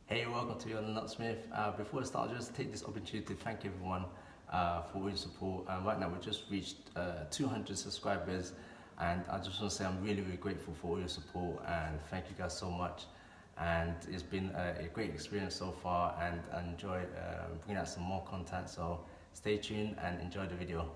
Hey, welcome to your Locksmith. Before I start, I'll just take this opportunity to thank everyone for all your support. Right now, we've just reached 200 subscribers, and I just want to say I'm really, really grateful for all your support and thank you guys so much. And it's been a great experience so far, and I enjoy bringing out some more content. So stay tuned and enjoy the video.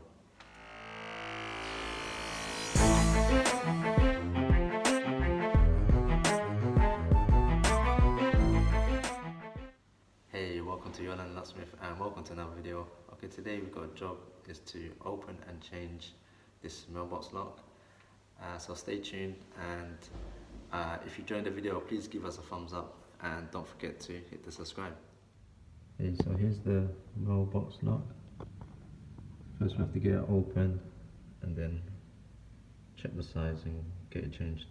Hey, welcome to your Locksmith and welcome to another video. Okay, today we've got a job is to open and change this mailbox lock. So stay tuned, and if you enjoyed the video, please give us a thumbs up and don't forget to hit the subscribe. Okay, so here's the mailbox lock. First we have to get it open and then check the size and get it changed.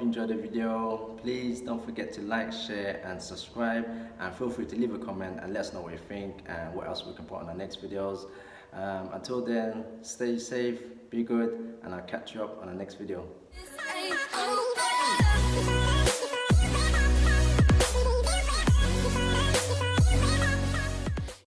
Enjoy the video. Please don't forget to like, share and subscribe, and feel free to leave a comment and let us know what you think and what else we can put on our next videos. Until then, stay safe, be good, and I'll catch you up on the next video.